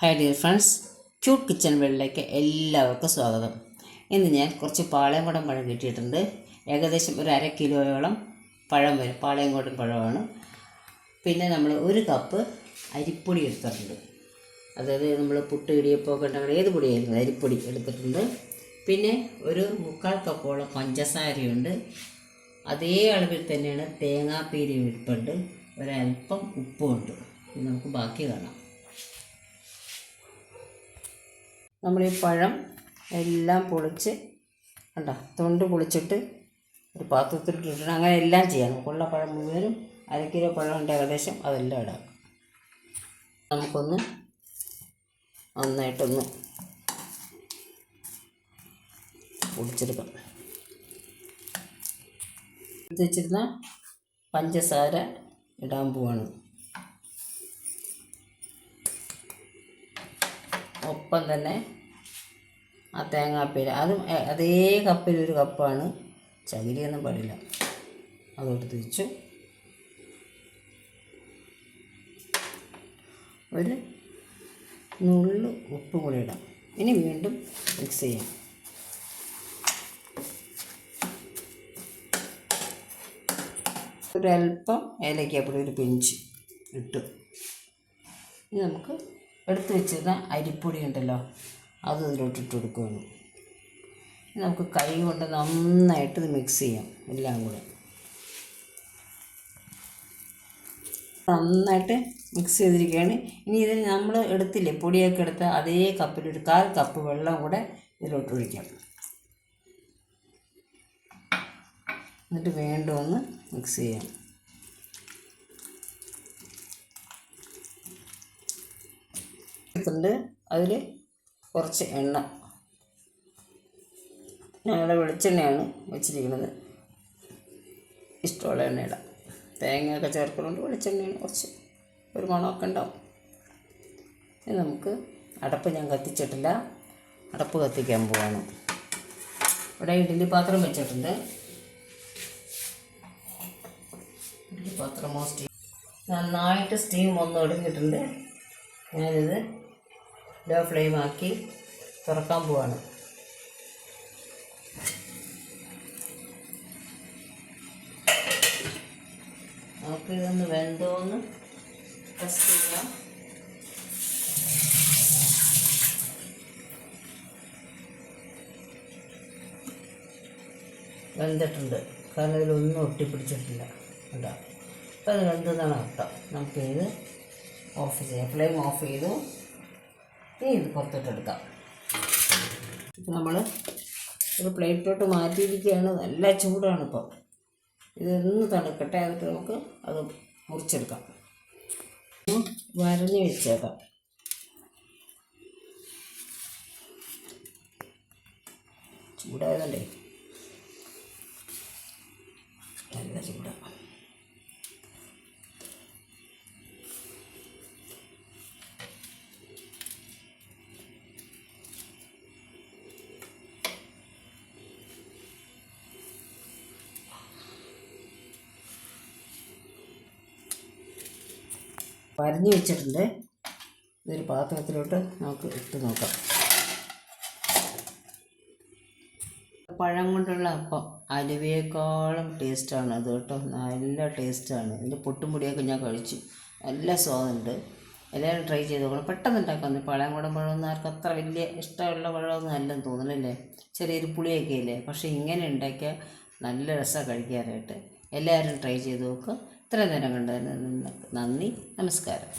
Hi dear friends, cute kitchen വേൾഡിലേക്ക് എല്ലാവർക്കും സ്വാഗതം. ഇന്ന് ഞാൻ കുറച്ച് പാളയംകോടൻ പഴം കിട്ടിയിട്ടുണ്ട്. ഏകദേശം ഒരു 1/2 കിലോയോളം പഴം വരും. പാളയംകോടൻ പഴമാണ്. പിന്നെ നമ്മൾ 1 കപ്പ് അരിപ്പൊടി എടുത്തിട്ടുണ്ട്. അതായത് നമ്മൾ പുട്ട് ഇടിയപ്പമൊക്കെ ഉണ്ടാകുന്ന ഏത് പൊടിയായിരുന്നു അരിപ്പൊടി എടുത്തിട്ടുണ്ട്. പിന്നെ ഒരു 3/4 കപ്പോളം പഞ്ചസാരയുണ്ട്. അതേ അളവിൽ തന്നെയാണ് തേങ്ങാപ്പീരി ഇരിപ്പുണ്ട്. ഒരല്പം ഉപ്പുമുണ്ട്. നമുക്ക് ബാക്കി കാണാം. നമ്മൾ ഈ പഴം എല്ലാം പൊളിച്ച് തൊണ്ട് പൊളിച്ചിട്ട് ഒരു പാത്രത്തിലിട്ടിട്ട് അങ്ങനെ എല്ലാം ചെയ്യാം. നമുക്കുള്ള പഴം മുഴുവനും 1/2 കിലോ പഴമുണ്ട് ഏകദേശം, അതെല്ലാം ഇടാം. നമുക്കൊന്ന് നന്നായിട്ടൊന്ന് പൊടിച്ചെടുക്കാം. എടുത്ത് വെച്ചിരുന്ന പഞ്ചസാര ഇടാൻ പോവാണ്. ഒപ്പം തന്നെ ആ തേങ്ങാപ്പീര അതും അതേ കപ്പിൽ 1 കപ്പാണ്. ചകിരിയൊന്നും പാടില്ല. അതെടുത്ത് വെച്ചു. ഒരു നുള്ളു ഉപ്പും കൂടി ഇടാം. ഇനി വീണ്ടും മിക്സ് ചെയ്യാം. ഒരല്പം ഏലക്കാപ്പൊടി ഒരു പിഞ്ച് ഇട്ടു. ഇനി നമുക്ക് എടുത്ത് വെച്ചിരുന്ന അരിപ്പൊടി ഉണ്ടല്ലോ, അത് ഇതിലോട്ടിട്ട് കൊടുക്കുകയാണ്. നമുക്ക് കൈ കൊണ്ട് നന്നായിട്ട് ഇത് മിക്സ് ചെയ്യാം. എല്ലാം കൂടെ നന്നായിട്ട് മിക്സ് ചെയ്തിരിക്കുകയാണ്. ഇനി ഇതിന് നമ്മൾ എടുത്തില്ലേ പൊടിയൊക്കെ എടുത്ത അതേ കപ്പിൽ 1/4 കപ്പ് വെള്ളം കൂടെ ഇതിലോട്ട് ഒഴിക്കാം. എന്നിട്ട് വീണ്ടും ഒന്ന് മിക്സ് ചെയ്യാം. അതിൽ കുറച്ച് എണ്ണ, ഞങ്ങളുടെ വെളിച്ചെണ്ണയാണ് വെച്ചിരിക്കുന്നത്. ഇഷ്ടമുള്ള എണ്ണ ഇടാം. തേങ്ങയൊക്കെ ചേർക്കുന്നുണ്ട്. വെളിച്ചെണ്ണയാണ് കുറച്ച് ഒരു മണമൊക്കെ ഉണ്ടാവും. ഇനി നമുക്ക് അടപ്പ് ഞാൻ കത്തിച്ചിട്ടില്ല, അടപ്പ് കത്തിക്കാൻ പോവാണ്. ഇവിടെ ഇഡ്ഡലി പാത്രം വെച്ചിട്ടുണ്ട്. ഇഡ്ഡലി പാത്രമോ സ്റ്റീം നന്നായിട്ട് സ്റ്റീം ഒന്നും എടുത്തിട്ടുണ്ട്. ഞാനിത് ലോ ഫ്ലെയിം ആക്കി തുറക്കാൻ പോവാണ്. നമുക്ക് ഇതൊന്ന് വെന്തോന്ന് ടെസ്റ്റ് ചെയ്യാം. വെന്തിട്ടുണ്ട്. കാരണം ഇതിലൊന്നും ഒട്ടിപ്പിടിച്ചിട്ടില്ല. കേട്ടോ, അപ്പോൾ അത് വെന്തതാണ് അർത്ഥം. നമുക്കിത് ഓഫ് ചെയ്യാം. ഫ്ലെയിം ഓഫ് ചെയ്തു. ഇനി ഇത് പുറത്തോട്ടെടുക്കാം. ഇപ്പം നമ്മൾ ഒരു പ്ലേറ്റിലോട്ട് മാറ്റിയിരിക്കുകയാണ്. നല്ല ചൂടാണ് ഇപ്പം. ഇതൊന്ന് തണുക്കട്ടെ. എന്നിട്ട് നമുക്ക് അത് മുറിച്ചെടുക്കാം. വരഞ്ഞ് വെച്ചേക്കാം. ചൂടായതല്ലേ, നല്ല ചൂടാണ്. വരഞ്ഞ് വെച്ചിട്ടുണ്ട്. ഇതൊരു പാത്രത്തിലോട്ട് നമുക്ക് ഇട്ട് നോക്കാം. പഴം കൊണ്ടുള്ള അപ്പം അലുവയേക്കാളും ടേസ്റ്റാണ് അത് കേട്ടോ. നല്ല ടേസ്റ്റാണ്. ഇതിൻ്റെ പൊട്ടും പൊടിയൊക്കെ ഞാൻ കഴിച്ചു. നല്ല സ്വാദുണ്ട്. എല്ലാവരും ട്രൈ ചെയ്ത് നോക്കണം. പെട്ടെന്ന് ഉണ്ടാക്കാമെന്ന്. പാളയംകോടൻ പഴമൊന്നും ആർക്കും അത്ര വലിയ ഇഷ്ടമുള്ള പഴമൊന്നും അല്ലെന്ന് തോന്നുന്നല്ലേ. ചെറിയൊരു പുളിയൊക്കെ ഇല്ലേ. പക്ഷേ ഇങ്ങനെ ഉണ്ടാക്കിയാൽ നല്ല രസമാണ് കഴിക്കാനായിട്ട്. എല്ലാവരും ട്രൈ ചെയ്ത് നോക്കുക. ഇത്രയും നേരം കണ്ടതിന് നന്ദി. നമസ്കാരം.